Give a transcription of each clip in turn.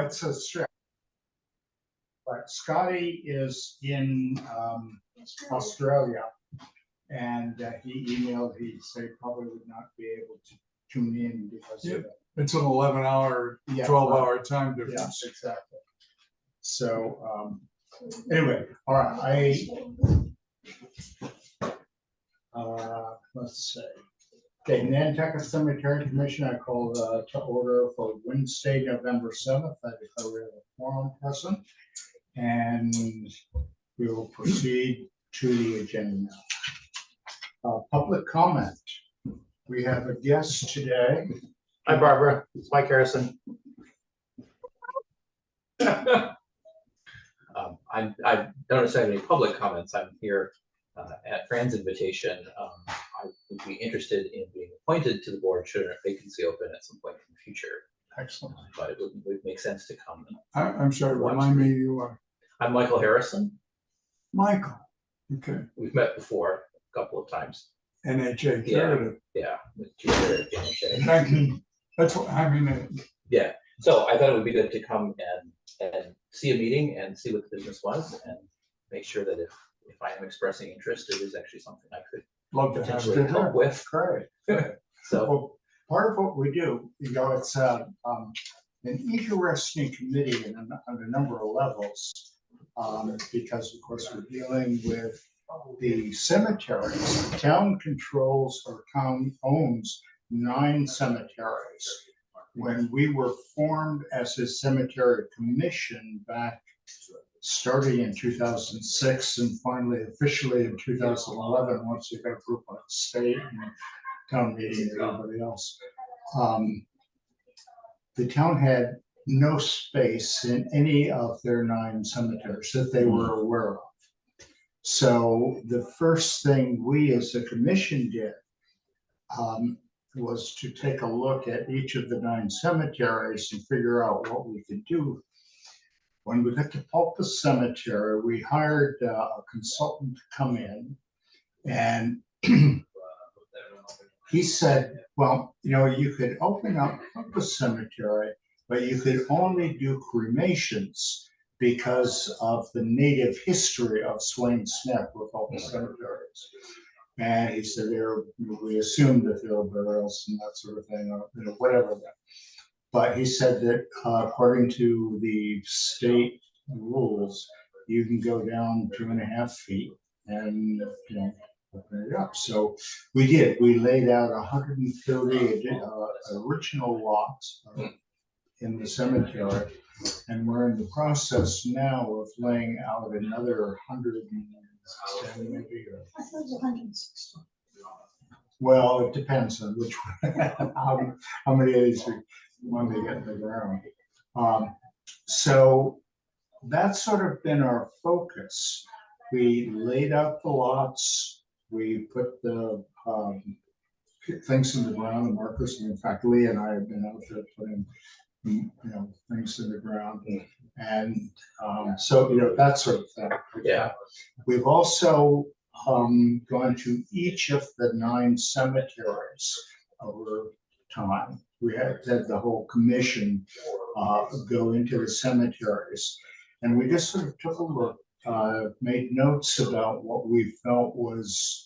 It's a strip. But Scotty is in Australia, and he emailed. He said probably would not be able to tune in because of it. It's an 11-hour, 12-hour time difference. Yeah, exactly. So anyway, all right. Let's see. Okay, Nantucket Cemetery Commission, I call to order for Wednesday, November 7th. I declare we have a quorum present, and we will proceed to the agenda now. Public comment. We have a guest today. Hi, Barbara. It's Mike Harrison. I don't necessarily have any public comments. I'm here at Fran's invitation. I would be interested in being appointed to the board should a vacancy open at some point in the future. Excellent. But it would make sense to come. I'm sorry, remind me who you are. I'm Michael Harrison. Michael. Okay. We've met before a couple of times. NHA Yeah. curative. Yeah. With you there at NHA. Thank you. That's what I mean. Yeah. So I thought it would be good to come and see a meeting and see what the business was and make sure that if I am expressing interest, it is actually something I could Love to have potentially you. help with. Great. So Well, part of what we do, it's an interesting committee on a number of levels, because of course we're dealing with the cemeteries. The town controls or town owns 9 cemeteries. When we were formed as a cemetery commission back starting in 2006 and finally officially in 2011, once we got approved by the state and town meeting and everybody else, the town had no space in any of their 9 cemeteries that they were aware of. So the first thing we as a commission did was to take a look at each of the 9 cemeteries and figure out what we could do. When we got to Pulpus Cemetery, we hired a consultant to come in, and he said, well, you could open up Pulpus Cemetery, but you could only do cremations because of the native history of Swains Neck with Pulpus cemeteries. And he said, we assumed that there were burials and that sort of thing, or whatever. But he said that according to the state rules, you can go down 2.5 feet and open it up. So we did. We laid out 130 original lots in the cemetery, and we're in the process now of laying out another 110 maybe. I thought it was 160. Well, it depends on which one, how many of these when they get in the ground. So that's sort of been our focus. We laid out the lots, we put the things in the ground, the markers, and in fact, Lee and I have been out there putting things in the ground, and so that sort of thing. yeah. We've also gone to each of the 9 cemeteries over time. We had the whole commission go into the cemeteries, and we just sort of took a look, made notes about what we felt was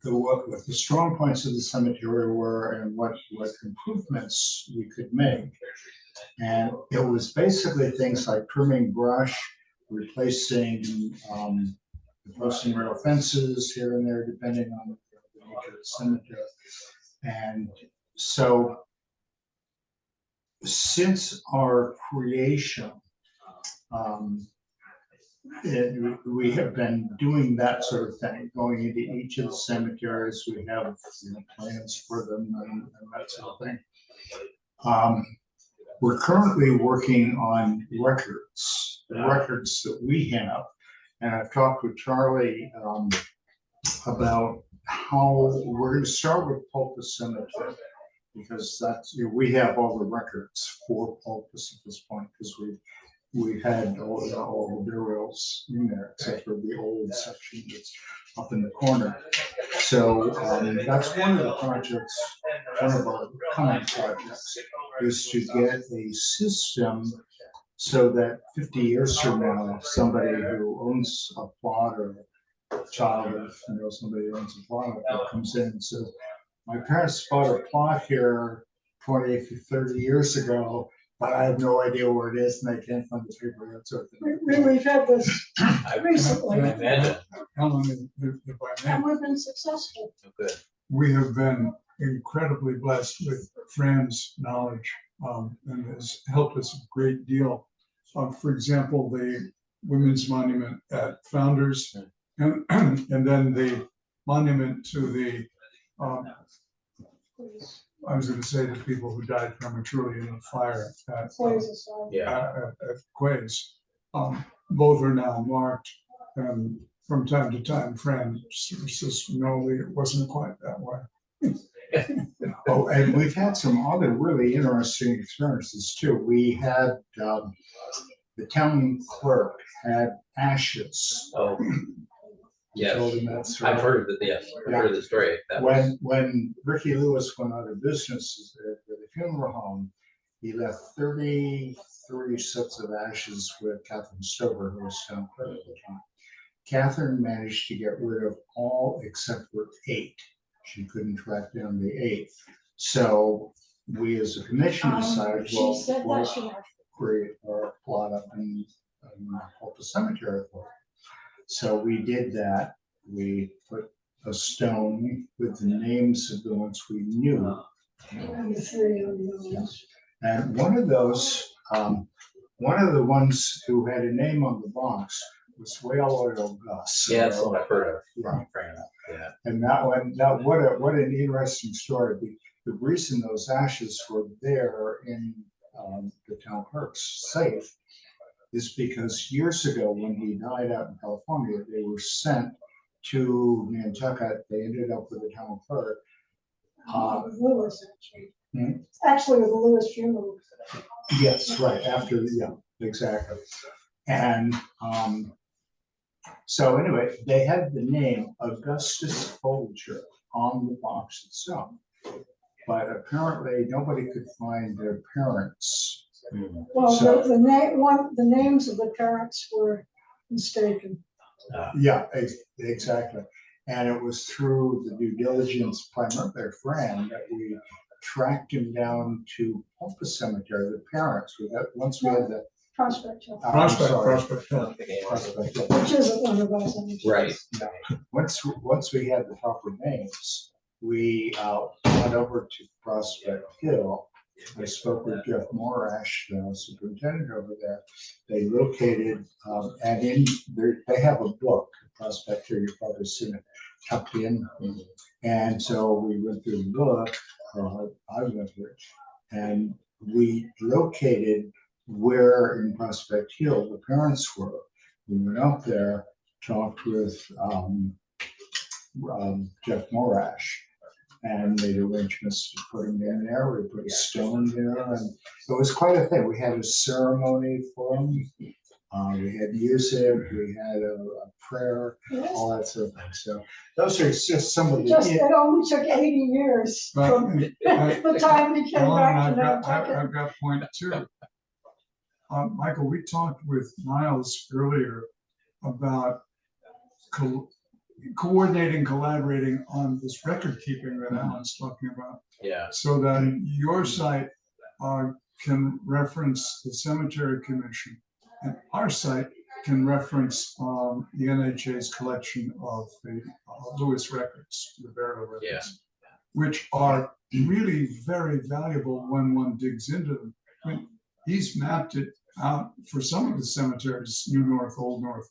what the strong points of the cemetery were and what improvements we could make. And it was basically things like trimming brush, replacing rail fences here and there, depending on the nature of the cemetery. And so since our creation, we have been doing that sort of thing, going into each of the cemeteries. We have plans for them and that sort of thing. We're currently working on records, the records that we have. And I've talked with Charlie about how we're going to start with Pulpus Cemetery, because that's we have all the records for Pulpus at this point, because we we had all the burials in there, except for the old section that's up in the corner. So that's one of the projects, one of our coming projects, is to get a system so that 50 years from now, somebody who owns a plot or a child of, somebody who owns a plot comes in and says, my parents bought a plot here 20, 30 years ago, but I have no idea where it is and I can't find the paper, that sort of thing. We've had this I recently, imagine. Helen, if I may, and we've been successful. Good. we have been incredibly blessed with Fran's knowledge and has helped us a great deal. For example, the Women's Monument at Founders, and then the monument to the, I was going to say the people who died prematurely in the fire at Yeah. Quays. Both are now marked, and from time to time, Fran says, no, it wasn't quite that way. Oh, and we've had some other really interesting experiences too. We had the town clerk had ashes. Oh, yes. Told him that story. I've heard of it, yes, I've heard of the story. That was, When Ricky Lewis went out of business at the funeral home, he left 33 sets of ashes with Catherine Stover, who was town clerk at the time. Catherine managed to get rid of all except for 8. She couldn't track down the 8th. So we as a commission decided, She well, said we'll that she left. create our plot up in the cemetery for it. So we did that. We put a stone with the names of the ones we knew. And the 3 unknowns. And one of those, one of the ones who had a name on the box was Whale Oil Gus. yeah, that's what I've heard of. Yeah. Fran, yeah. And that one, what an interesting story. The reason those ashes were there in the town clerk's safe is because years ago, when he died out in California, they were sent to Nantucket. They ended up with the town clerk. With Lewis, actually. Hmm? Actually, with the Lewis funeral. Yes, right, after, yeah, exactly. And so anyway, they had the name Augustus Folger on the box itself. But apparently nobody could find their parents. Well, So- the names of the parents were mistaken. Yeah, exactly. And it was through the due diligence, primarily their friend, that we tracked him down to Pumpa Cemetery, the parents. Once we had the. Prospect Hill, Prospect, sorry. Prospect Hill. Prospect Hill. which isn't one of our cemeteries. Right. Once we had the proper names, we went over to Prospect Hill. I spoke with Jeff Morash, the superintendent over there. They located, they have a book, Prospect Hill, you've probably seen it, tucked in. And so we went through the book, I went through it, and we located where in Prospect Hill the parents were. We went up there, talked with Jeff Morash, and made arrangements to put him in there. We put a stone there, and it was quite a thing. We had a ceremony for him. We had music, we had a prayer, Yes. all that sort of thing. So those are just some of It the. only took 80 years But from the time we came Helen, back to I've Nantucket. got point 2. Michael, we talked with Niles earlier about coordinating, collaborating on this record keeping that Alan's talking about, Yeah. so that your site can reference the Cemetery Commission, and our site can reference the NHA's collection of the Lewis records, the burial records, which are really very valuable when one digs into them. I mean, he's mapped it out for some of the cemeteries, New North, Old North,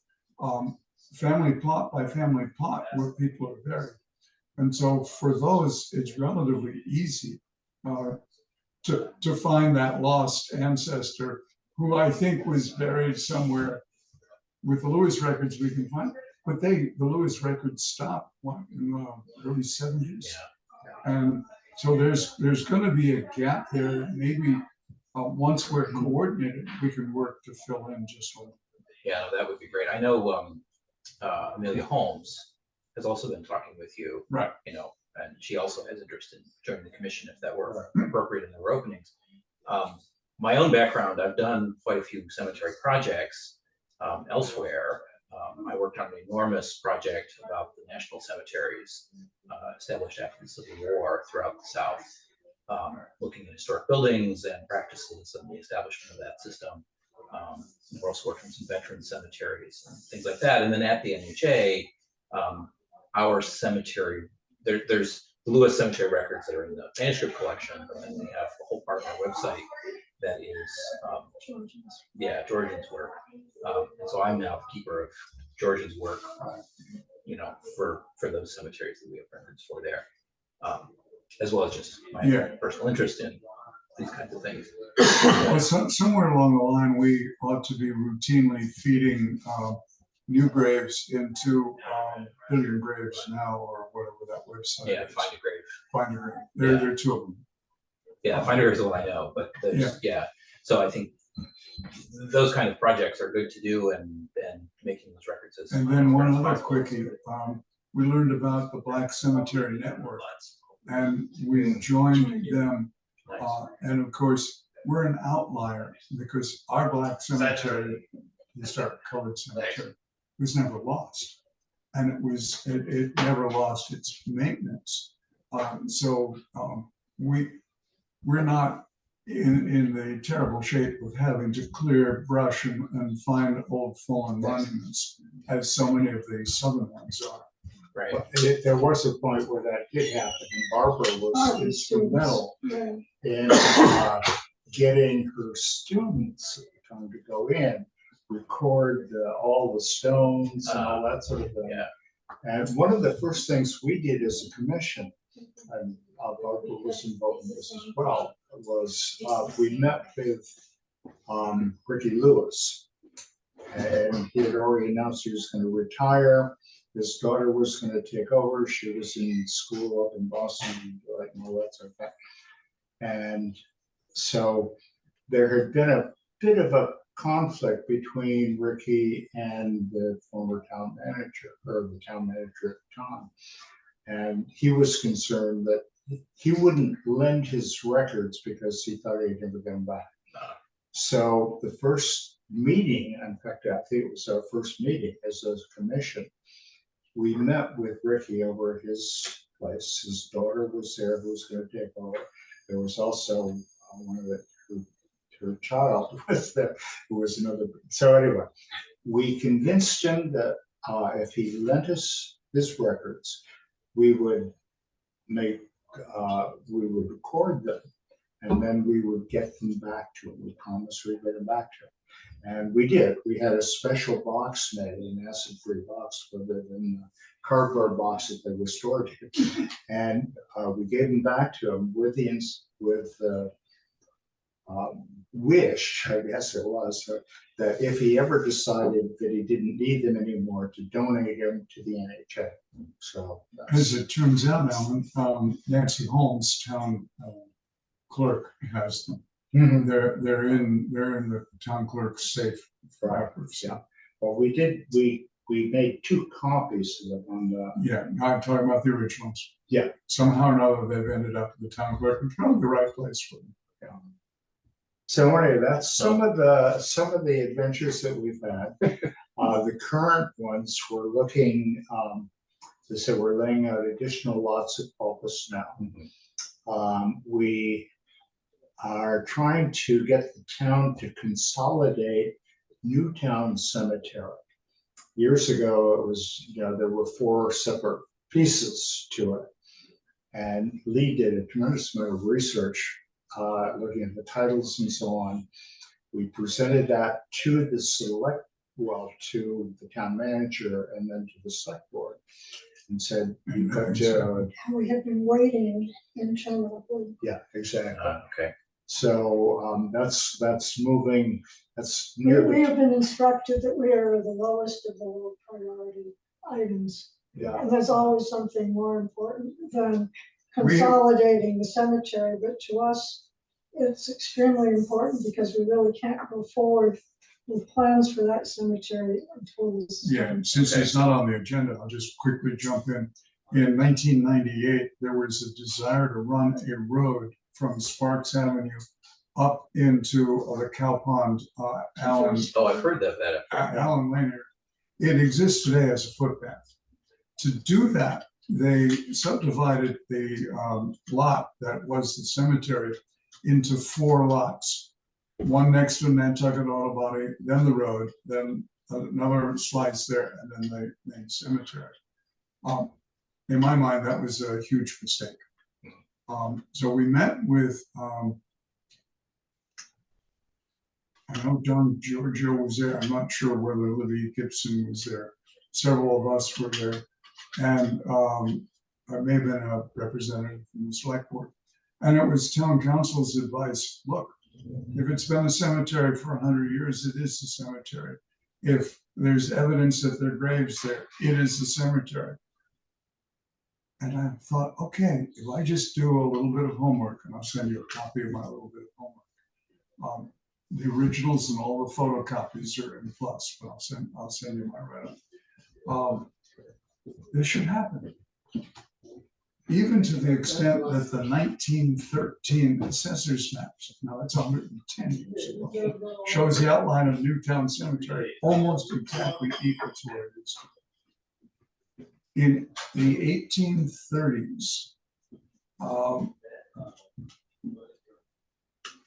family plot by family plot where people are buried. And so for those, it's relatively easy to find that lost ancestor who I think was buried somewhere. With the Lewis records we can find, but the Lewis records stopped in the early 70s. Yeah. And so there's going to be a gap there that maybe once we're coordinated, we can work to fill in just a little. Yeah, that would be great. I know Amelia Holmes has also been talking with you. Right. You know, and she also has interest in joining the commission if that were appropriate in their openings. My own background, I've done quite a few cemetery projects elsewhere. I worked on an enormous project about the national cemeteries established after the Civil War throughout the South, looking at historic buildings and practices and the establishment of that system. We're also working on some veteran cemeteries and things like that. And then at the NHA, our cemetery, there's the Lewis Cemetery records that are in the manuscript collection, but then we have a whole part of our website that is, Georgian's work. And so I'm now the keeper of Georgian's work, you know, for those cemeteries that we have records for there, as well as just my personal interest in these kinds of things. Well, somewhere along the line, we ought to be routinely feeding new graves into Billion Graves Now, or whatever that website Yeah, is. Find a Grave. Find a Grave. There are two of them. Yeah, Find a Grave is the one I know, but there's, so I think those kind of projects are good to do, and making those records is. And then one other quickie, we learned about the Black Cemetery Network, and we joined them. And of course, we're an outlier because our Black cemetery, the Stark Colored Cemetery, was never lost, and it never lost its maintenance. So we're not in the terrible shape of having to clear brush and find old fallen monuments, as so many of the southern ones are. Right. But there was a point where that did happen, and Barbara was instrumental in getting her students at the time to go in, record all the stones and all that sort of thing. Yeah. And one of the first things we did as a commission, and Barbara was involved in this as well, was we met with Ricky Lewis. And he had already announced he was going to retire. His daughter was going to take over. She was in school up in Boston, and all that sort of thing. And so there had been a bit of a conflict between Ricky and the former town manager, or the town manager at the time. And he was concerned that he wouldn't lend his records because he thought he'd never get them back. So the first meeting, in fact, I think it was our first meeting as a commission, we met with Ricky over at his place. His daughter was there who was going to take over. There was also her child was there, who was another. So anyway, we convinced him that if he lent us his records, we would record them, and then we would get them back to him. We promised we'd get them back to him. And we did. We had a special box made, an acid-free box, rather than the cardboard box that they were stored in. And we gave them back to him with wish, I guess it was, that if he ever decided that he didn't need them anymore, to donate them to the NHA. So, as it turns out, Alan, Nancy Holmes, town clerk, has them. Mhm. They're in the town clerk's safe forever. Yeah. Well, we made 2 copies of them on the. Yeah, I'm talking about the originals. Yeah. Somehow or another, they've ended up at the town clerk, and probably the right place for them. Yeah. So anyway, that's some of the adventures that we've had. The current ones, we're looking, as I said, we're laying out additional lots at Pulpus now. We are trying to get the town to consolidate Newtown Cemetery. Years ago, it was, there were 4 separate pieces to it. And Lee did a tremendous amount of research, looking at the titles and so on. We presented that to the to the town manager and then to the select board, and said, you've got to. We have been waiting interminably. Yeah, exactly. Okay. So that's moving. That's We nearly. have been instructed that we are the lowest of the low priority items. Yeah. And there's always something more important than consolidating the cemetery, but to us, it's extremely important because we really can't go forward with plans for that cemetery until this is Yeah, done. since Okay. it's not on the agenda, I'll just quickly jump in. In 1998, there was a desire to run a road from Sparks Avenue up into the Cow Pond, Allen Oh, I've heard that. Allen Lane area. It exists today as a footpath. To do that, they subdivided the lot that was the cemetery into 4 lots. One next to Nantucket Auto Body, then the road, then another slice there, and then the main cemetery. In my mind, that was a huge mistake. So we met with, I know Don Giorgio was there. I'm not sure whether Libby Gibson was there. Several of us were there. And I may have been a representative from the select board. And it was town council's advice, look, if it's been a cemetery for 100 years, it is a cemetery. If there's evidence that there are graves there, it is a cemetery. And I thought, okay, if I just do a little bit of homework, and I'll send you a copy of my little bit of homework. The originals and all the photocopies are in plus, but I'll send you my write-up. This should happen. Even to the extent that the 1913 assessor's maps, now that's 110 years ago, shows the outline of Newtown Cemetery almost exactly equal to what it is today. In the 1830s,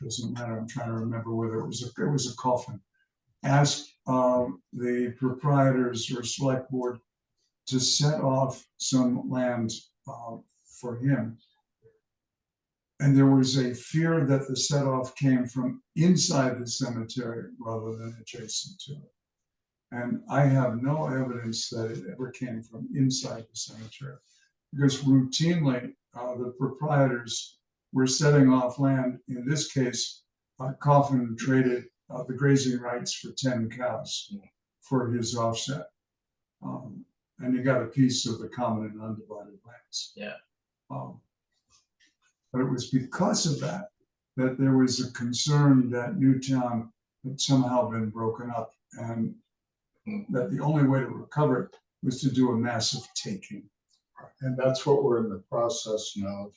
doesn't matter, I'm trying to remember whether it was a coffin, asked the proprietors or select board to set off some land for him. And there was a fear that the set off came from inside the cemetery rather than adjacent to it. And I have no evidence that it ever came from inside the cemetery, because routinely the proprietors were setting off land. In this case, Coffin traded the grazing rights for 10 cows for his offset. And you got a piece of the common and undivided lands. Yeah. But it was because of that there was a concern that Newtown had somehow been broken up, and that the only way to recover it was to do a massive taking. And that's what we're in the process now of.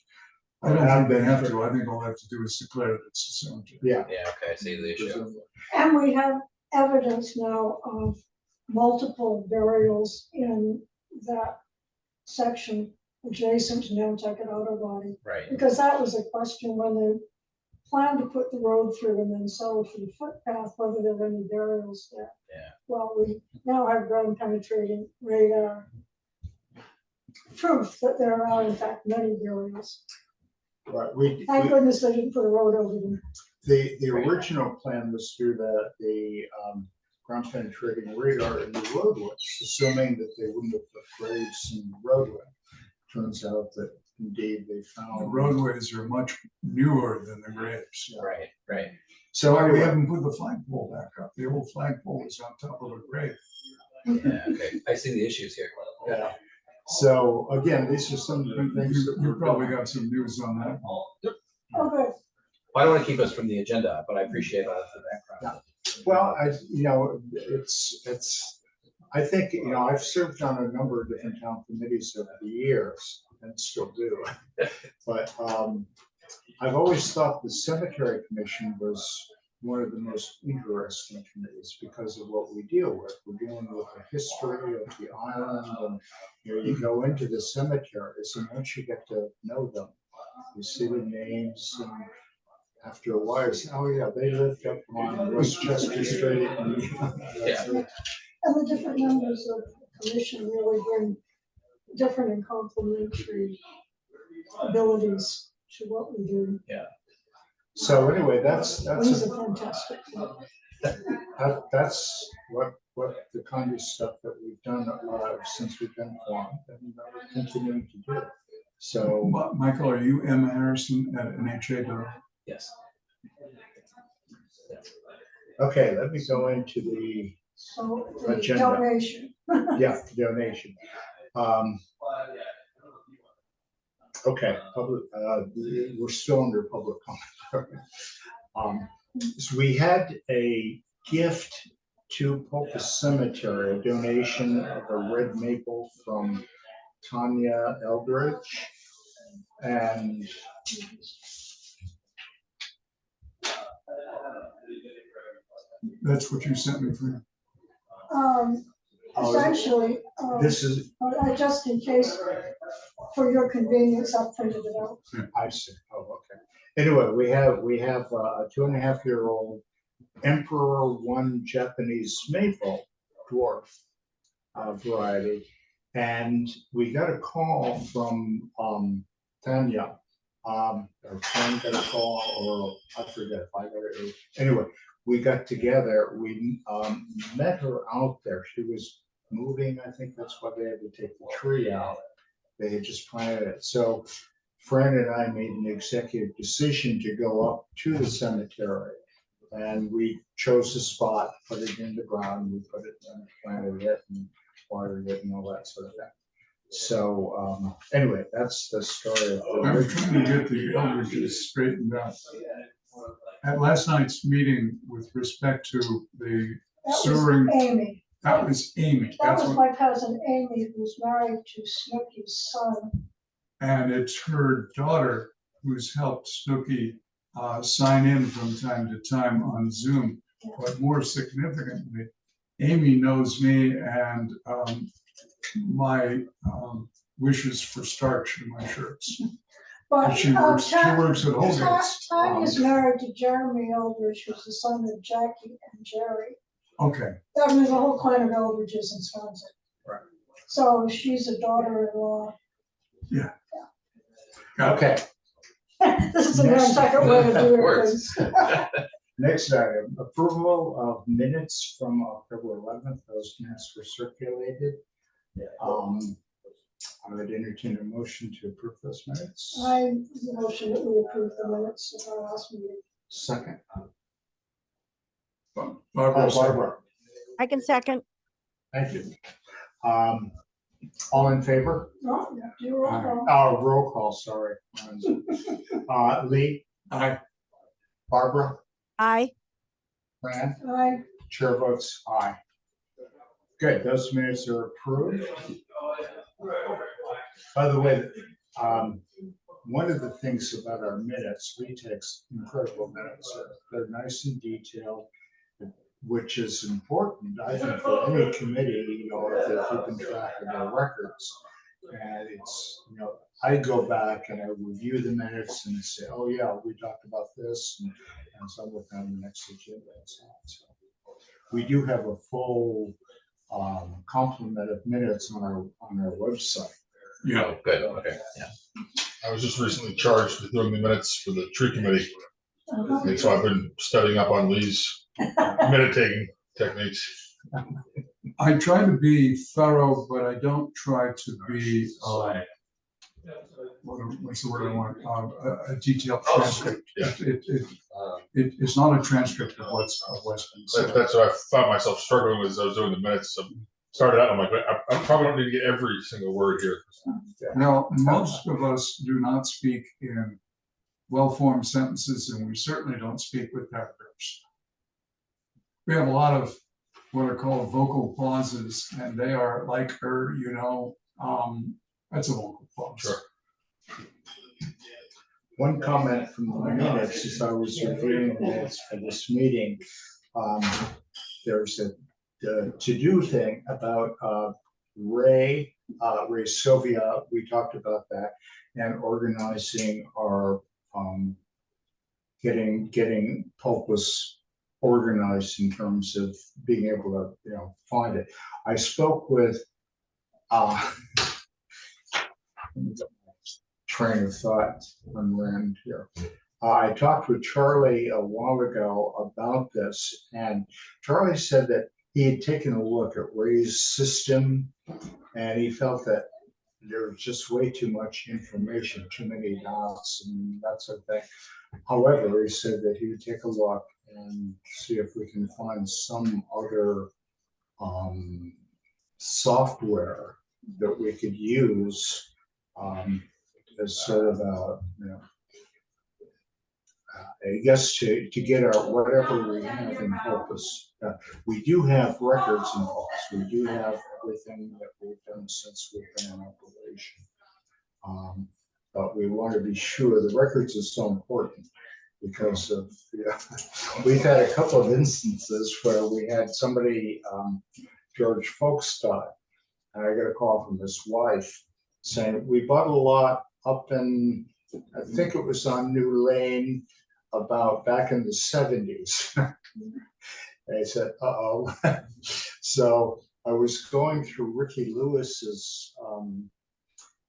I don't think they have to. I think all they have to do is declare that it's a cemetery. Yeah. Yeah, okay, I see the issue. And we have evidence now of multiple burials in that section adjacent to Nantucket Auto Body. Right. Because that was a question when they planned to put the road through and then sell for the footpath, whether there were any burials there. Yeah. Well, we now have ground penetrating radar proof that there are in fact many burials. Right, Thank goodness they didn't put a road over them. the original plan was through the ground penetrating radar in the roadways, assuming that they wouldn't have put graves in the roadway. Turns out that indeed they The found. roadways are much newer than the graves. Right, right. So We anyway, haven't put the flagpole back up. The old flagpole is on top of a grave. Yeah, okay, I see the issues here. yeah. So again, these are some of the things that You we're probably doing. got some news on that. Oh, good. Well, I don't want to keep us from the agenda, but I appreciate the background. Well, I think, I've served on a number of different town committees over the years and still do. But I've always thought the cemetery commission was one of the most interesting committees because of what we deal with. We're dealing with the history of the island, and you go into the cemeteries, and once you get to know them, you see the names, and after a while, you say, oh yeah, they lived up on Westchester Street. And, Yeah. And the different members of the commission really bring different and complementary abilities to what we do. So anyway, that's He's a fantastic. that's what the kind of stuff that we've done since we've been formed, and we're continuing to do. So Michael, are you Emma Harrison at NHA? Yes. okay, let me go into the So the Agenda. donation. donation. Okay, public, we're still under public comment. So we had a gift to Pocus Cemetery, a donation of a red maple from Tanya Eldridge. And That's what you sent me for. Essentially, this is, just in case, for your convenience, I'll print it out. I see, oh, okay. Anyway, we have a 2.5-year-old Emperor One Japanese maple dwarf variety. And we got a call from Tanya. Our friend got a call, or I forget if I got it. Anyway, we got together, we met her out there. She was moving, I think that's why they had to take the tree out. They had just planted it. So Fran and I made an executive decision to go up to the cemetery. And we chose a spot, put it in the ground, we put it and planted it and watered it and all that sort of thing. So anyway, that's the story of I'm the trying to get the Eldridges straightened out. At last night's meeting with respect to the That sewering, was Amy. that was Amy. That That's was what, my cousin Amy, who's married to Snooky's son. and it's her daughter who's helped Snooky sign in from time to time on Zoom. But more significantly, Amy knows me and my wishes for starch in my shirts. But And she works at Holgate. Tanya's married to Jeremy Eldridge, who's the son of Jackie and Jerry. Okay, I mean, there's a whole clan of Eldridges in Swansea. Right. So she's a daughter-in-law. Okay, This is a Nantucket way of doing Works. things. next item, approval of minutes from October 11th. Those minutes were circulated. I would entertain a motion to approve those minutes. I motion that we approve the minutes of our last meeting. Second. Barbara. Barbara, I can second. thank you. All in favor? No, do you roll call? Roll call, sorry. Lee, Aye. Barbara, Aye. Fran, Aye. chair votes aye. Good, those minutes are approved. By the way, one of the things about our minutes, we take incredible minutes. They're nice and detailed, which is important, I think, for any committee, if they're keeping track of their records. And it's, I go back and I review the minutes and say, oh yeah, we talked about this, and so with them the next agenda and so on. So we do have a full complement of minutes on our website. Yeah. Oh, good, okay, yeah. I was just recently charged with doing the minutes for the tree committee, Uh-huh. and so I've been studying up on Lee's minute taking techniques. I try to be thorough, but I don't try to be, what's the word I want, a detailed transcript. Yeah. It's not a transcript of what's been said. That's what I found myself struggling with as I was doing the minutes. So started out, I'm like, I probably don't need to get every single word here. Now, most of us do not speak in well-formed sentences, and we certainly don't speak with paragraphs. We have a lot of what are called vocal pauses, and they are like that's a vocal pause. Sure. One comment from the minutes, as I was reviewing the minutes for this meeting, there's the to-do thing about Ray Sylvia, we talked about that, and organizing our getting Pulpus organized in terms of being able to find it. I spoke with train of thought unrammed here. I talked with Charlie a while ago about this, and Charlie said that he had taken a look at Ray's system, and he felt that there was just way too much information, too many dots and that sort of thing. However, he said that he would take a look and see if we can find some other software that we could use as sort of I guess to get our, whatever we have in Opus. We do have records in Opus. We do have everything that we've done since we've been in operation. But we want to be sure the records are so important because of, we've had a couple of instances where we had somebody, George Folks died, and I got a call from his wife saying, we bought a lot up in, I think it was on New Lane, about back in the 70s. I said, uh-oh. So I was going through Ricky Lewis's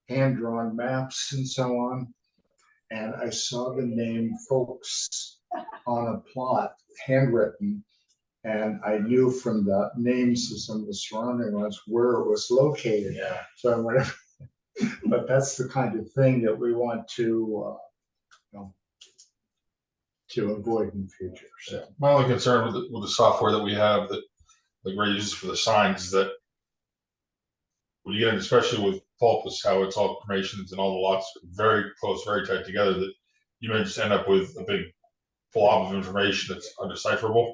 hand-drawn maps and so on, and I saw the name Folks on a plot, handwritten, and I knew from the names of some of the surrounding ones where it was located. Yeah. So I went, but that's the kind of thing that we want to avoid in the future. So My only concern with the software that we have that like Ray uses for the signs is that when you get in, especially with Pulpus, how it's all cremations and all the lots very close, very tight together, that you may just end up with a big blob of information that's undecipherable.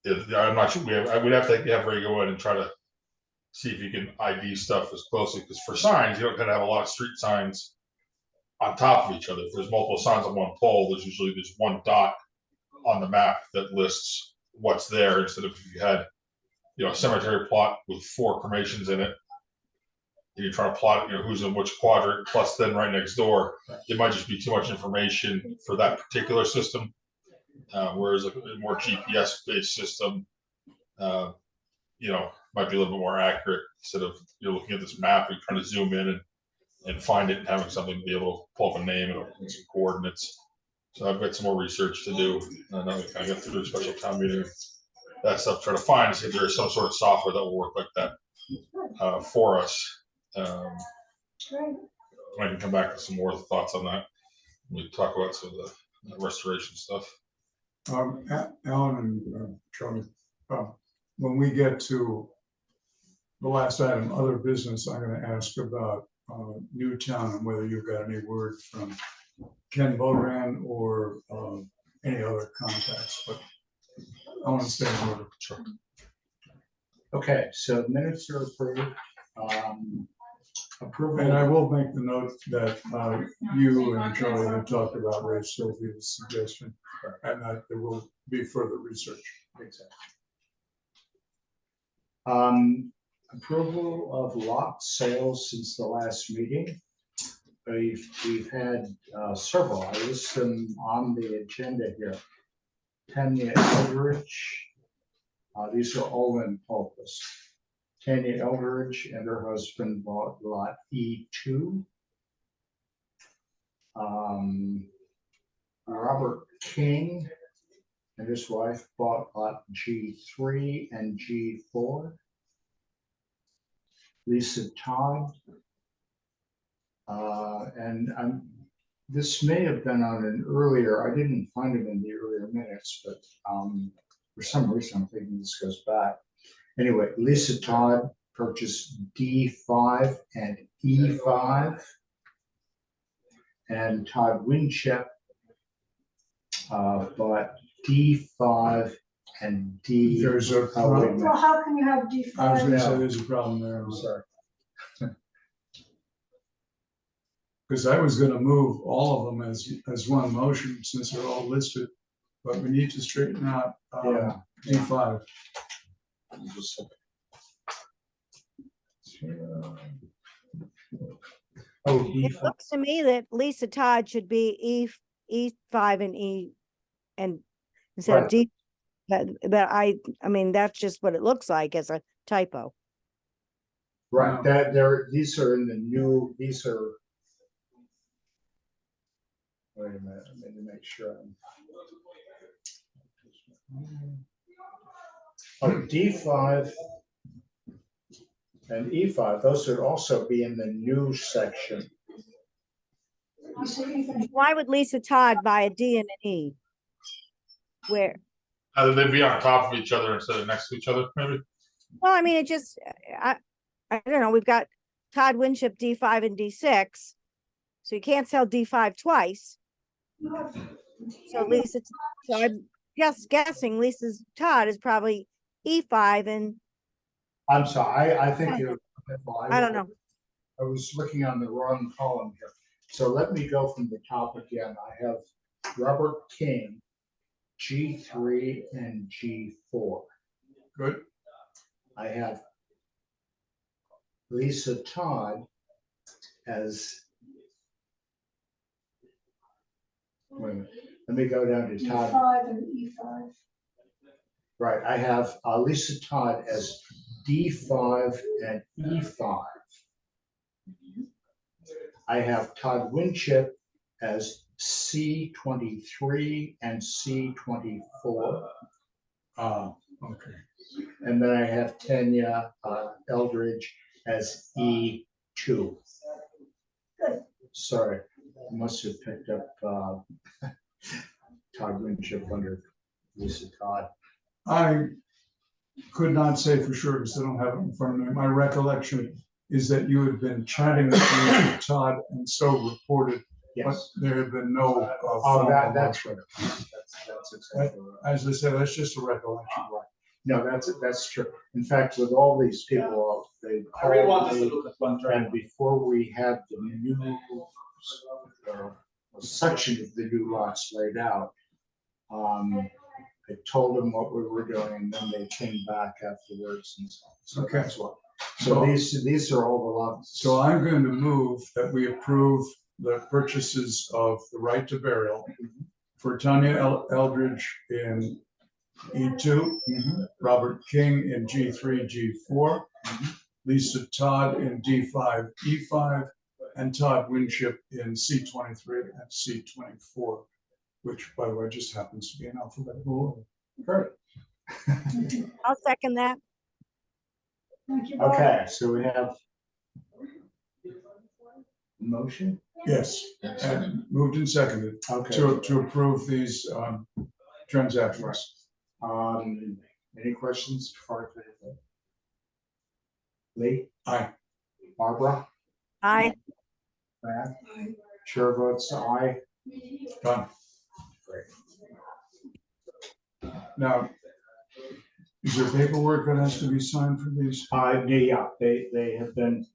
I'm not sure we'd have to have Ray go in and try to see if you can ID stuff as closely, because for signs, you don't kind of have a lot of street signs on top of each other. If there's multiple signs on one pole, there's usually just one dot on the map that lists what's there, instead of if you had, a cemetery plot with 4 cremations in it, and you're trying to plot, who's in which quadrant, plus then right next door, it might just be too much information for that particular system. Whereas a more GPS-based system, might be a little bit more accurate, instead of you're looking at this map and trying to zoom in and find it and having something to be able to pull up a name and some coordinates. So I've got some more research to do. I know we kind of got to do a special town meeting, that stuff, try to find if there is some sort of software that will work like that for us. I can come back with some more thoughts on that. We talk about some of the restoration stuff. Alan and Charlie, when we get to the last item, other business, I'm going to ask about Newtown and whether you've got any word from Ken Boran or any other contacts, but I want to stay in order. Sure. okay, so minutes are approved. Approval. And I will make the note that you and Charlie have talked about Ray Sylvia's suggestion, and that there will be further research. Exactly. Approval of lot sales since the last meeting. We've had several. I list them on the agenda here. Tanya Eldridge. These are all in Pulpus. Tanya Eldridge and her husband bought lot E2. Robert King and his wife bought lot G3 and G4. Lisa Todd. And this may have been on an earlier, I didn't find it in the earlier minutes, but for some reason I'm thinking this goes back. Anyway, Lisa Todd purchased D5 and E5. And Todd Winship bought D5 and D. There's a Oh, wait a minute. Well, how can you have I was D5? going to say there's a problem there. I'm sorry. Because I was going to move all of them as one motion since they're all listed, but we need to straighten out Yeah. D5. Oh, It D5. looks to me that Lisa Todd should be E5 and E and instead of Right. D. But I mean, that's just what it looks like as a typo. Right, these are in the new, these are. Wait a minute, let me make sure. Oh, D5 and E5, those would also be in the new section. You see anything? Why would Lisa Todd buy a D and an E? Where? They'd be on top of each other instead of next to each other, maybe. Well, I mean, it just, I don't know. We've got Todd Winship D5 and D6. So you can't sell D5 twice. So Lisa, so I'm just guessing Lisa's Todd is probably E5 and I'm sorry, I think you're. I don't know. I was looking on the wrong column here. So let me go from the top again. I have Robert King, G3 and G4. Good. I have Lisa Todd as. Wait a minute, let me go down to Todd. E5 and E5. Right, I have Lisa Todd as D5 and E5. I have Todd Winship as C23 and C24. Okay. And then I have Tanya Eldridge as E2. Sorry, I must have picked up Todd Winship under Lisa Todd. I could not say for sure because I don't have it in front of me. My recollection is that you had been chatting with Mr. Todd and so reported, but Yes. there had been no. Oh, that's right. That's exactly right. As I said, that's just a recollection. No, that's true. In fact, with all these people, they I really want called us to me, look at one and before we had the new section of the new lots laid out, I told them what we were doing, and then they came back afterwards, and so Okay. that's what. So these are all the lots. So I'm going to move that we approve the purchases of the right to burial for Tanya Eldridge in E2, Mhm. Robert King in G3, G4, Lisa Todd in D5, E5, and Todd Winship in C23 and C24, which, by the way, just happens to be in alphabetical order. Great. I'll second that. Thank you, Bob. Okay, so we have motion. Yes, and moved and seconded Okay. to approve these transactions. Any questions before I take it? Lee? Aye. Barbara? Aye. Brad? Chair votes aye. Done. Great. Now, is there paperwork that has to be signed for these? Yeah, they have been,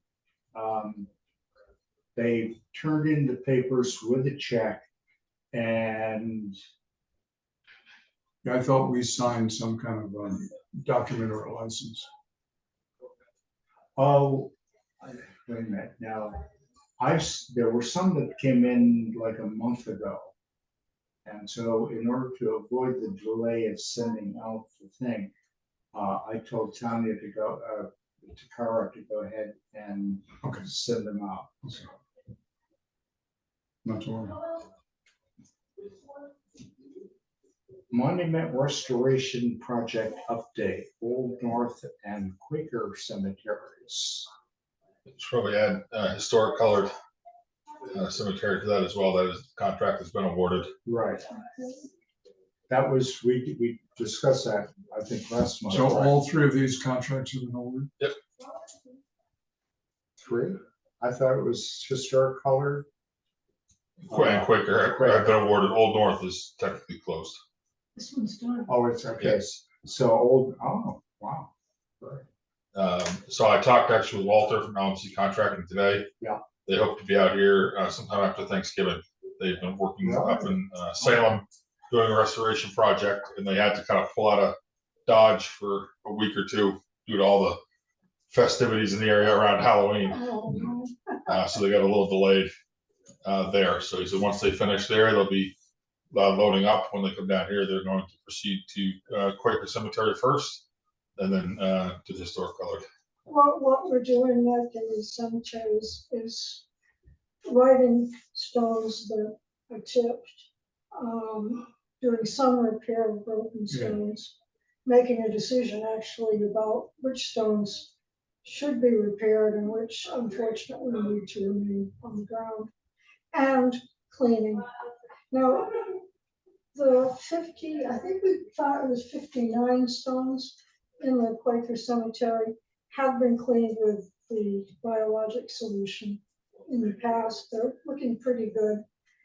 they turned in the papers with a check, and Yeah, I thought we signed some kind of document or a license. oh, wait a minute, now, there were some that came in like a month ago. And so in order to avoid the delay of sending out the thing, I told Tanya to go, to Kara to go ahead and Okay. send them out. Not to worry. Monument Restoration Project update, Old North and Quaker cemeteries. Should probably add historic colored cemetery to that as well. That is, contract has been awarded. Right. That was, we discussed that, I think, last month. So right? all three of these contracts have been awarded? Three? I thought it was historic colored. And Quaker have been awarded. Old North is technically closed. This one's done. Oh, it's okay. Yes. So old, oh, wow. Right. So I talked actually with Walter from LMC Contracting today. Yeah. They hope to be out here sometime after Thanksgiving. They've been working Really? up in Salem doing a restoration project, and they had to kind of pull out of Dodge for a week or two due to all the festivities in the area around Halloween. Oh, So they got a little delayed there. So he said once they finish there, they'll be loading up. When they come down here, they're going to proceed to Quaker Cemetery first, and then to the historic colored. what we're doing like in these cemeteries is writing stones that are tipped, doing some repair of broken stones, making a decision actually about which stones should be repaired and which unfortunately need to remain on the ground, and cleaning. Now, the 50, I think we thought it was 59 stones in the Quaker Cemetery have been cleaned with the biologic solution in the past. They're looking pretty good.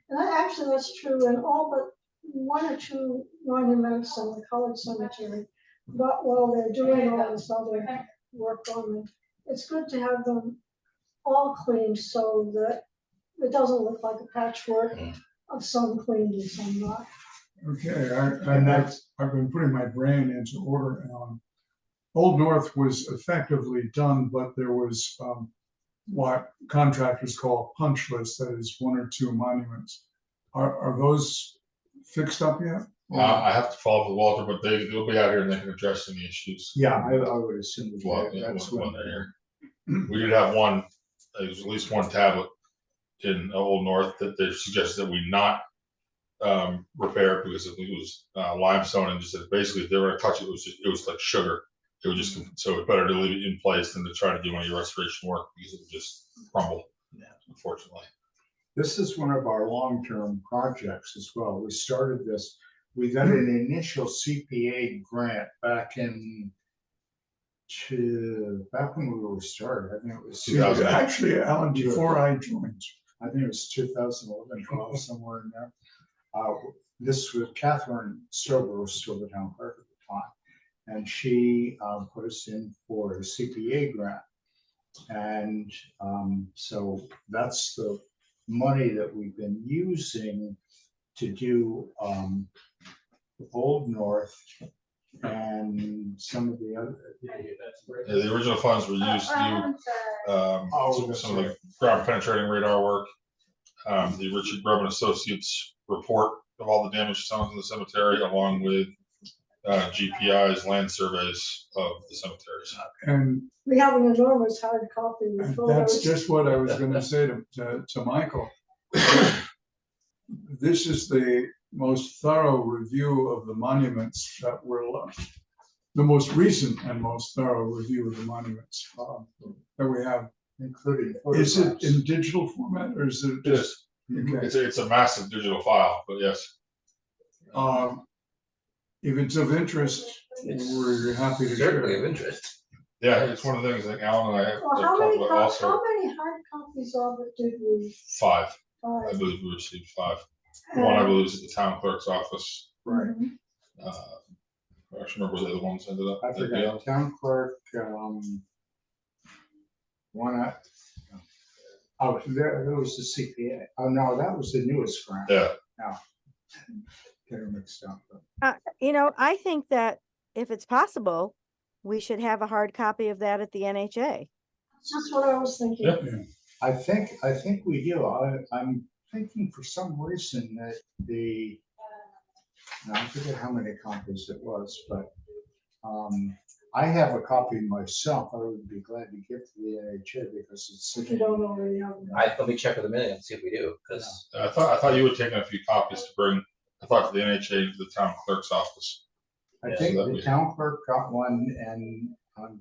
And actually, that's true in all but one or two monuments in the College Cemetery. But while they're doing all this other work on them, it's good to have them all cleaned so that it doesn't look like a patchwork of some cleaned and some not. Okay, And that's- I've been putting my brain into order. Old North was effectively done, but there was what contractors call a punch list, that is one or two monuments. Are those fixed up yet? I have to follow up with Walter, but they'll be out here and they can address any issues. Yeah, I would assume Well, that yeah, that's when when they're here. We did have one, there was at least one tablet in Old North that they suggested that we not repair because it was limestone, and just said basically if they were gonna touch it, it was like sugar. It would just, so it's better to leave it in place than to try to do any restoration work because it would just crumble, unfortunately. This is one of our long-term projects as well. We started this, we got an initial CPA grant back when we were started. I think it was 2000. Actually, Alan, before I joined, I think it was 2011, 12, somewhere in there. This was Catherine Stover was still the town clerk at the time. And she put us in for a CPA grant. And so that's the money that we've been using to do Old North and some of the other. Yeah, the original funds were used to do some of the ground penetrating radar work, the Richard Grubb and Associates report of all the damaged stones in the cemetery, along with GPI's land surveys of the cemeteries. and We have an enormous hard copy with that's photos. just what I was gonna say to Michael. This is the most thorough review of the monuments that were left. The most recent and most thorough review of the monuments that we have. Including Is it photographs. in digital format or is it just? Okay. It's a massive digital file, but yes. If it's of interest, we're happy to Certainly of share. interest. Yeah, it's one of the things that Alan and I have Well, how talked many, about also. how many hard copies of it did we 5, I buy? believe we received 5. One I believe is at the town clerk's office. Right. I actually remember where the other ones ended up. I forgot, town clerk, one at, oh, there was the CPA. Oh, no, that was the newest grant. Yeah, Get her mixed up. You know, I think that if it's possible, we should have a hard copy of that at the NHA. That's just what I was thinking. Yeah. I think we do. I'm thinking for some reason that I forget how many copies it was, but I have a copy myself. I would be glad to give to the NHA because it's If you sitting. don't already have them. Let me check with Amelia and see if we do, because I thought you had taken a few copies to bring, I thought to the NHA, to the town clerk's office. I Yeah, think so that the we- town clerk got one, and I'm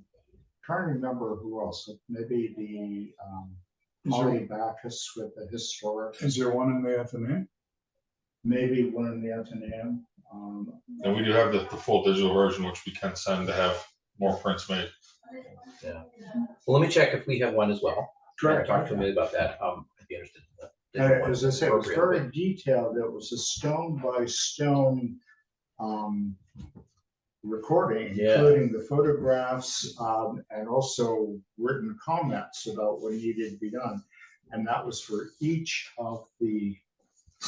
trying to remember who else. Maybe the Molly Backus with the historic, Is there one in the FNA? maybe one in the Athenaeum. And we do have the full digital version, which we can send to have more prints made. well, let me check if we have one as well. Talk to Amelia about that. I'd be interested. in the As I said, it was appropriate, very detailed. It was a stone by stone recording, Yeah. including the photographs and also written comments about what needed to be done. And that was for each of the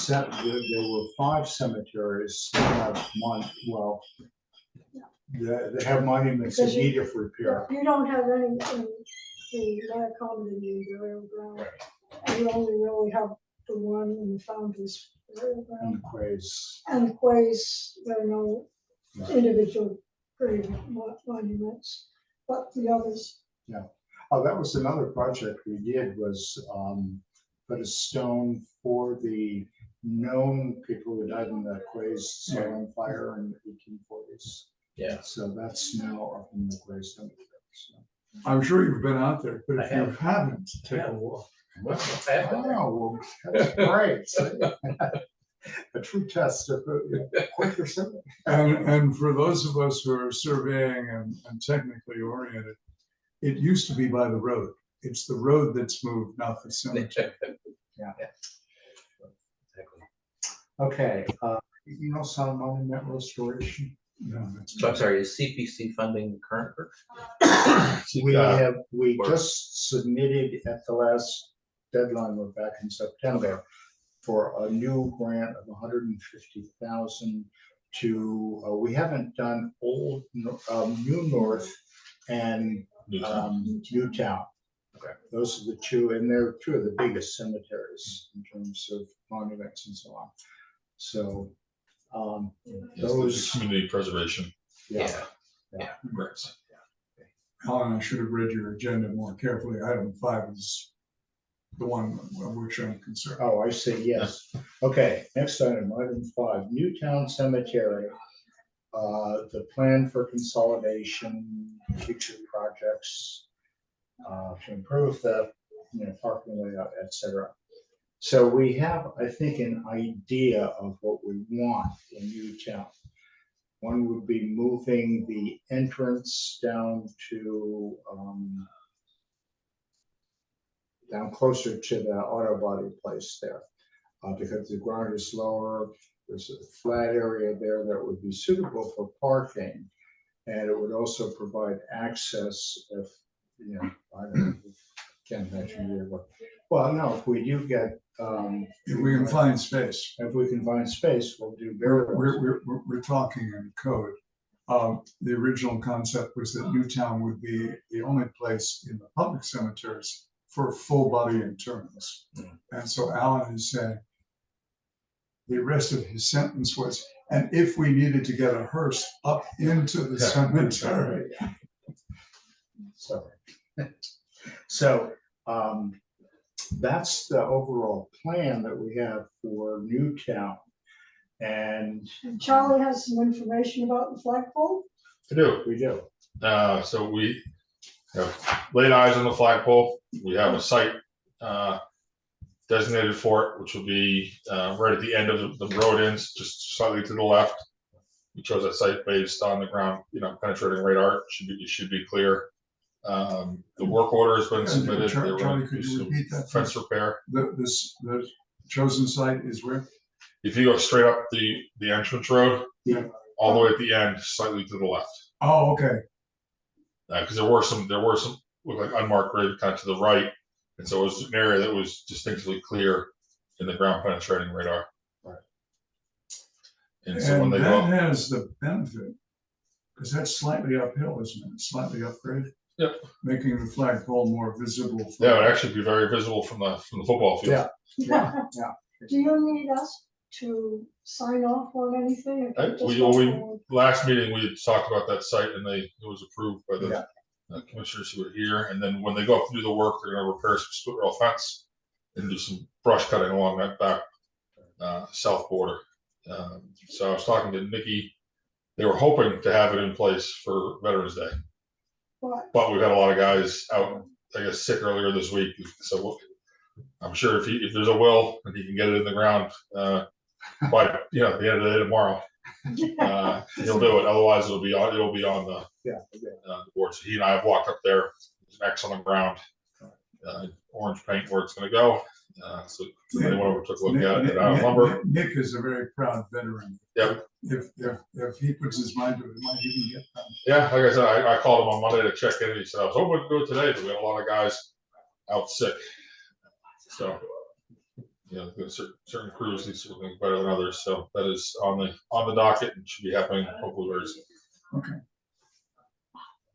there were 5 cemeteries that have they have monuments that need of repair. You don't have any in the Lycoming Indian burial ground. And you only really have the one in the Founders burial ground. And Quays. And the Quays, there are no Yeah. individual grave monuments, but the others. Oh, that was another project we did was put a stone for the known people who died in the Quays Salem fire in the 1840s. Yeah. So that's now up in the Quays Cemetery. So. I'm sure you've been out there, but I if you have. haven't, take Yeah. a walk. Well, I have been there. Oh, well, that's great. A true test of quicker cemetery. And for those of us who are surveying and technically oriented, it used to be by the road. it's the road that's moved, not the cemetery. Exactly. Okay, you know, some monument restoration. No, that's So I'm sorry, is CPC funding current work? We Or- just submitted at the last deadline, we're back in September, for a new grant of 150,000 to, we haven't done New North and Newtown. Okay. Those are the two, and they're two of the biggest cemeteries in terms of monuments and so on. So, those, Community preservation yeah, grants. Alan, I should have read your agenda more carefully. Item 5 is the one of which I'm concerned. oh, I see, yes. Okay, next item, item 5, Newtown Cemetery. The plan for consolidation, future projects, to improve the, parking layout, et cetera. So we have, I think, an idea of what we want in Newtown. One would be moving the entrance down to, down closer to the auto body place there, because the ground is lower. There's a flat area there that would be suitable for parking, and it would also provide access if, I don't know, can't imagine where, but, well, no, if we do get, If we can find space, if we can find space, we'll do very well. we're talking in code. The original concept was that Newtown would be the only place in the public cemeteries for full body interments. And so Alan is saying, the rest of his sentence was, and if we needed to get a hearse up into the cemetery. So, that's the overall plan that we have for Newtown. And Charlie has some information about the flagpole. I do. we do. So we have laid eyes on the flagpole. We have a site designated for it, which will be right at the end of the road ends, just slightly to the left. We chose that site based on the ground, penetrating radar. It should be clear. The work order has been submitted. They were Charlie, gonna could do you some repeat that? fence repair. The chosen site is where? If you go straight up the entrance road, Yeah. all the way at the end, slightly to the left. Oh, okay. Because there were some look like unmarked grave kind of to the right, and so it was an area that was distinctly clear in the ground penetrating radar. Right. And so when And they that go, has the benefit, because that's slightly uphill, isn't it? Slightly upgrade. Yep. Making the flagpole more visible. from- yeah, it would actually be very visible from the football field. Yeah. Do you need us to sign off on anything? Last meeting we had talked about that site, and it was approved by the commissioners who were here. And then when they go up to do the work, they're going to repair some split rail fence and do some brush cutting along that back south border. So I was talking to Nikki. They were hoping to have it in place for Veterans Day, but we've had a lot of guys out, I guess, sick earlier this week. So I'm sure if there's a will and he can get it in the ground by the end of the day tomorrow, he'll do it. Otherwise, it'll be on the board. So he and I have walked up there. There's an X on the ground, orange paint where it's going to go. So anyone who took a look at it, lumber. Nick is a very proud veteran. Yep. If he puts his mind to it, it might even get done. Yeah, like I said, I called him on Monday to check in. And he said I was hoping to do it today, but we had a lot of guys out sick. So certain crews need certain things better than others. So that is on the docket and should be happening hopefully very soon. Okay.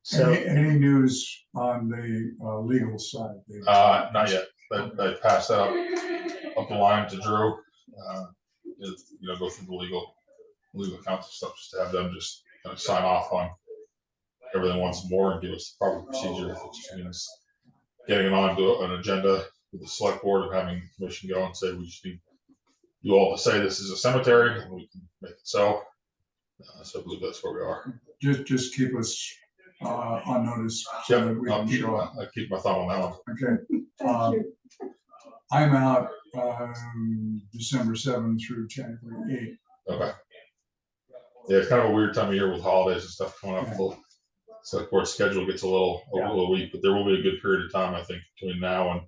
So, Any news on the legal side? Not yet. I passed that up the line to Drew. Go through the legal counsel stuff, just to have them just kind of sign off on everything once more and give us the proper procedure. Which means getting it onto an agenda with the select board and having the commission go and say we just need you all to say this is a cemetery and we can make it so. So I believe that's where we are. Just keep us on notice. Yeah, So that we can show up. I'll keep my thumb on that one. Okay. Thank you. I'm out December 7th through January 8th. Okay. Yeah, it's kind of a weird time of year with holidays and stuff coming up. select board schedule gets a little weak, but there will be a good period of time, I think, between now and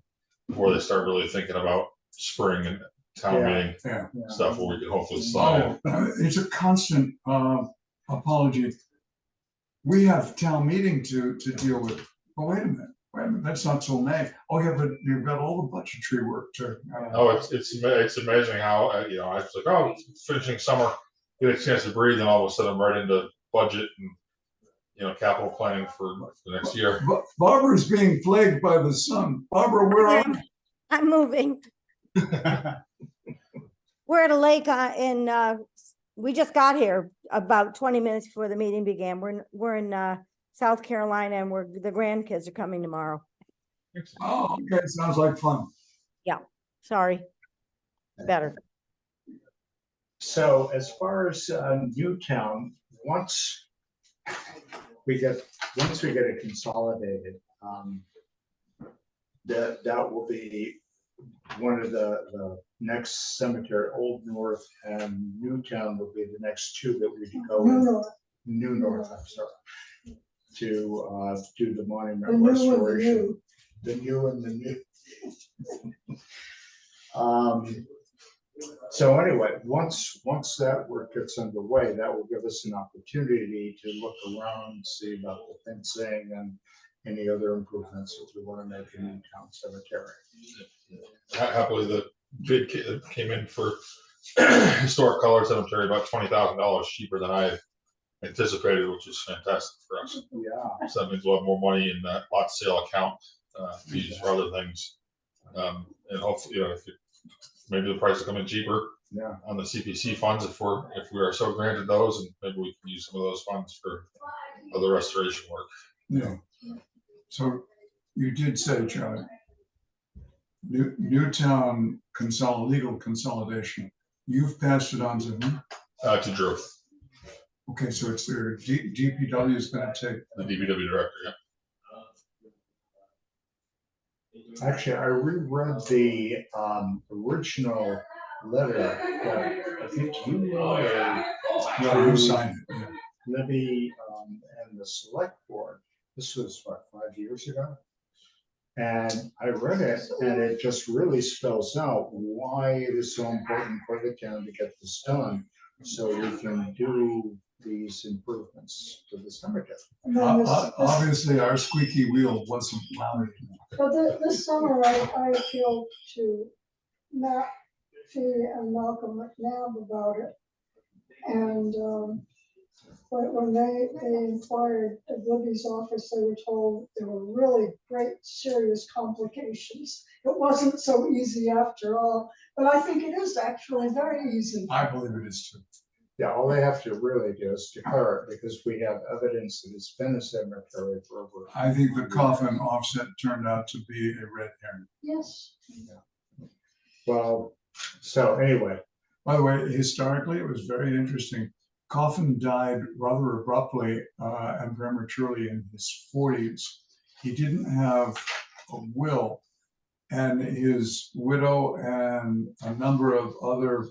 before they start really thinking about spring and town Yeah. meeting Yeah. stuff where we can hopefully slide. It's a constant apology. We have town meeting to deal with. Oh, wait a minute, that's not till May. Oh, yeah, but you've got all the budgetary work to. Oh, it's amazing how, you know, I was like, oh, it's finishing summer, get a chance to breathe, and all of a sudden I'm right into budget and, you know, capital planning for the next year. Barbara's being plagued by the sun. Barbara, where are you? I'm moving. We're at a lake we just got here about 20 minutes before the meeting began. We're in South Carolina, and the grandkids are coming tomorrow. Oh, okay, sounds like fun. Sorry. Better. So as far as Newtown, once we get it consolidated, that will be one of the next cemetery. Old North and Newtown will be the next two that we can go No, in. no, New North, I'm sorry, to do the the monument new and the restoration. new. The new and the new. So anyway, once that work gets underway, that will give us an opportunity to look around, see about the fencing and any other improvements that we want to make in Newtown Cemetery. Happily, the bid came in for historic color cemetery about $20,000 cheaper than I had anticipated, which is fantastic for us. Yeah. So that means we'll have more money in that lot sale account to use for other things. And hopefully, you know, maybe the price will come in cheaper Yeah. on the CPC funds if we are so granted those, and maybe we can use some of those funds for other restoration work. Yeah. So you did say, Charlie, Newtown legal consolidation. You've passed it on to whom? To Drew, Okay, so it's their DPW is going to take. the DPW director. Yeah. Actually, I reread the original letter that I think you wrote, Yeah, you signed it. Yeah. Libby, and the select board. This was what, 5 years ago? And I read it, and it just really spells out why it is so important for the town to get this done, so we can do these improvements to the cemetery. And then Obviously, our squeaky wheel wasn't loud enough. but this summer, I appealed to Matt Fee and Malcolm McNabb about it. And when they inquired at Libby's office, they were told there were really great, serious complications. It wasn't so easy after all, but I think it is actually very easy. I believe it is too. Yeah, all they have to really do is declare it, because we have evidence that it's been a cemetery for over. I think the coffin offset turned out to be a red herring. Yes. Well, so anyway, By the way, historically, it was very interesting. Coffin died rather abruptly and prematurely in his 40s. He didn't have a will, and his widow and a number of other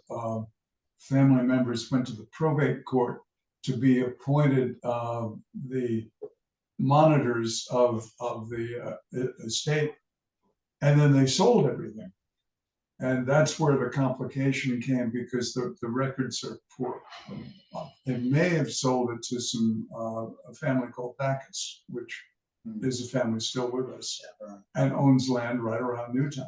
family members went to the probate court to be appointed the monitors of the estate, and then they sold everything. And that's where the complication came, because the records are poor. They may have sold it to a family called Bacchus, which is a family still with us, and owns land right around Newtown.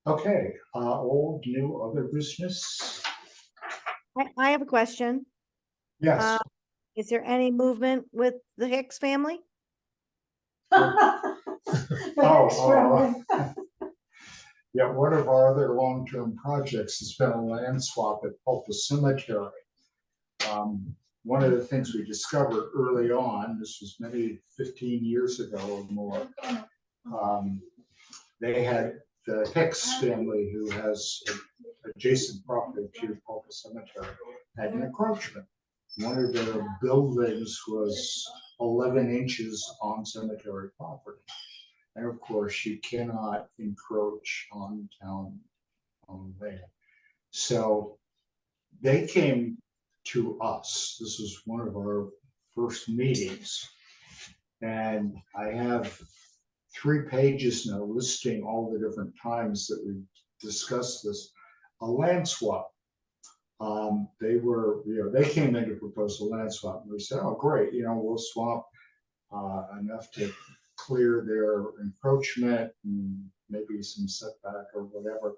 okay, old, new, other business? I have a question. Yes. Is there any movement with the Hicks family? Yeah, one of our other long-term projects has been a land swap at Pulpa Cemetery. One of the things we discovered early on, this was maybe 15 years ago or more, they had the Hicks family, who has adjacent property to Pulpa Cemetery, had an encroachment. One of their buildings was 11 inches on cemetery property. And of course, you cannot encroach on town land. So they came to us. This was one of our first meetings. And I have 3 pages now listing all the different times that we discussed this. A land swap. They were, they came in to propose a land swap, and we said, oh, great, we'll swap enough to clear their encroachment and maybe some setback or whatever.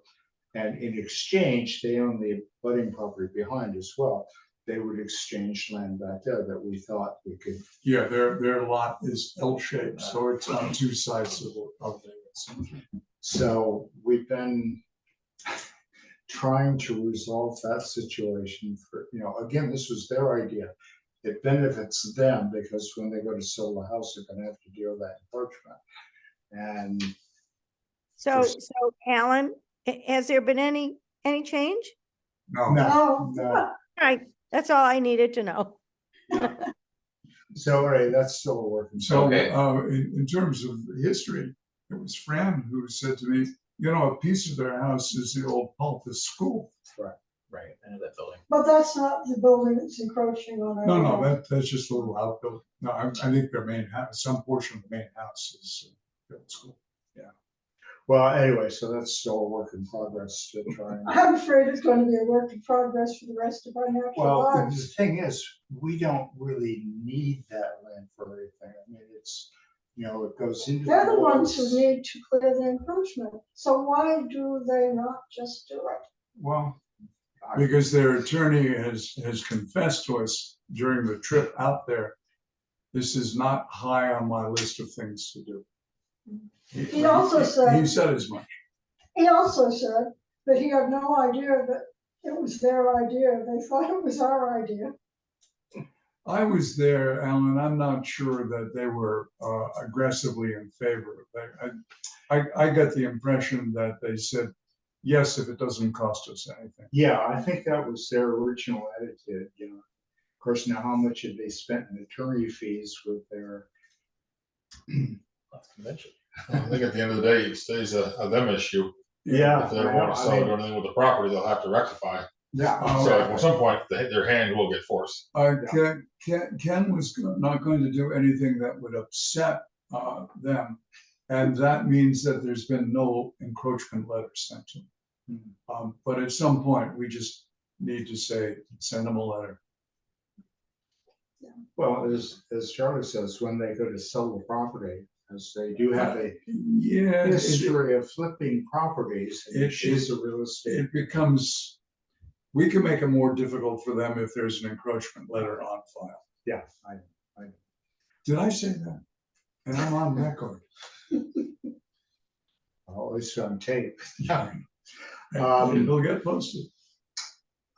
And in exchange, they own the abutting property behind as well. They would exchange land back there that we thought we could. Yeah, their lot is L-shaped, so it's on 2 sides of the cemetery. So we've been trying to resolve that situation for, again, this was their idea. It benefits them because when they go to sell the house, they're gonna have to deal with that encroachment. And So, Yes. so Alan, has there been any change? No, Oh, no. All right, that's all I needed to know. So, anyway, that's still a work in so, Okay. in terms of history, it was Fran who said to me, a piece of their house is the old Pulpus School. Right, I know that building. but that's not the building that's encroaching on our. No, that's just a little outbuilding. No, I think their main house, some portion of the main house is the old school. Well, anyway, so that's still a work in progress to try and. I'm afraid it's going to be a work in progress for the rest of our natural Well, the lives. thing is, we don't really need that land for anything. I mean, it's, it goes into. They're the ones woods. who need to clear the encroachment. So why do they not just do it? Well, Because their attorney has confessed to us during the trip out there, this is not high on my list of things to do. He also said- He said as much. He also said that he had no idea that it was their idea. They thought it was our idea. I was there, Alan, I'm not sure that they were aggressively in favor of that. I got the impression that they said, yes, if it doesn't cost us anything. yeah, I think that was their original attitude, Of course, now how much have they spent in attorney fees with their, Last convention. I think at the end of the day, it stays a them issue. yeah. If they I know, want to I sell it mean, or anything with the property, they'll have to rectify. Yeah. So at some point, their hand will get forced. Ken was not going to do anything that would upset them. And that means that there's been no encroachment letter sent to them. But at some point, we just need to say, send them a letter. Well, as Charlie says, when they go to sell the property, as they do have a Yeah, history of flipping properties, and it- she's a real estate. it becomes, we can make it more difficult for them if there's an encroachment letter on file. Yeah, Did I say that? And I'm on record. always on tape. It'll get posted.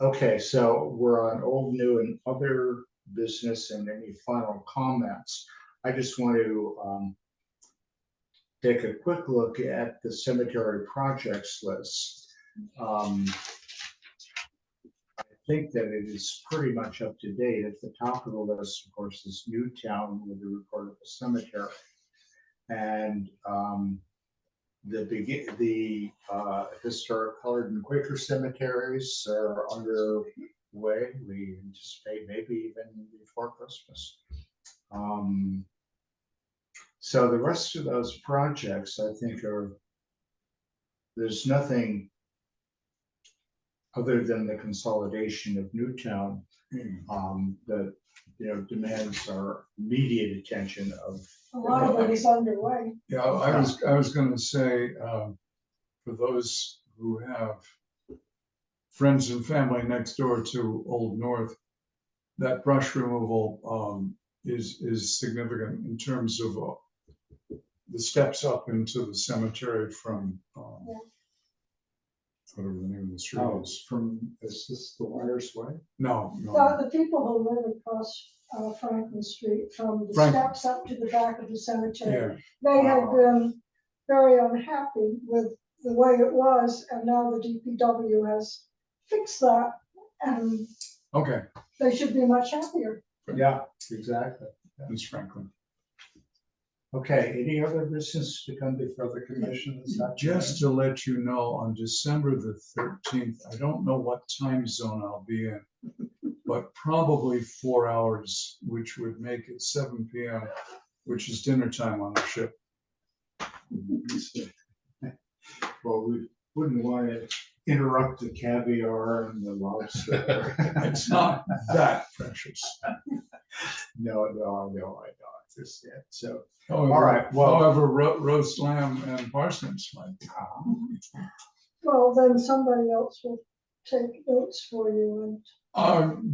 Okay, so we're on old, new, and other business, and any final comments. I just want to take a quick look at the cemetery projects list. I think that it is pretty much up to date. At the top of the list, of course, is Newtown with the report of the cemetery. And the historic colored and Quaker cemeteries are underway. We anticipate maybe even before Christmas. So the rest of those projects, I think, there's nothing other than the consolidation of Newtown that demands our immediate attention of. A lot of it is underway. Yeah, I was gonna say, for those who have friends and family next door to Old North, that brush removal is significant in terms of the steps up into the cemetery from whatever the name of the street is. Is this the Wires Way? No. The people who live across Franklin Street from the Franklin. steps up to the back of the cemetery, Yeah, they had been very unhappy with the way it was, and now the DPW has fixed that, and okay, they should be much happier. Yeah, exactly. Ms. Franklin. Okay, any other business to come before the commission this afternoon? Just to let you know, on December the 13th, I don't know what time zone I'll be in, but probably 4 hours, which would make it 7 p.m., which is dinner time on the ship. Well, we wouldn't want to interrupt the caviar and the lobster. It's not that precious. No, I know. Just that. So, However, all right, well. however, roast lamb and parsnips might be. Well, then somebody else will take notes for you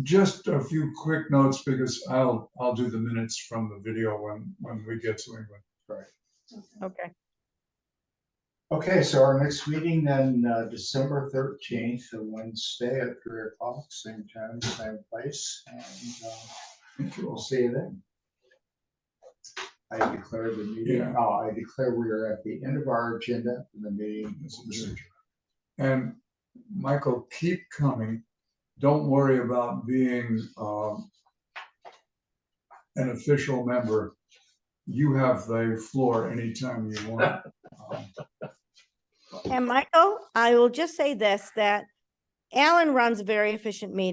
Just a few quick notes because I'll do the minutes from the video when we get to England. and. Okay. Okay, so our next meeting then, December 13th, a Wednesday at 3:00, same time, same place, and Thank you we'll all. see you then. I declare the meeting, Yeah. I declare we are at the end of our agenda, and the meeting is adjourned. And Michael, keep coming. Don't worry about being an official member. You have the floor anytime you want. And Michael, I will just say this, that Alan runs a very efficient meeting.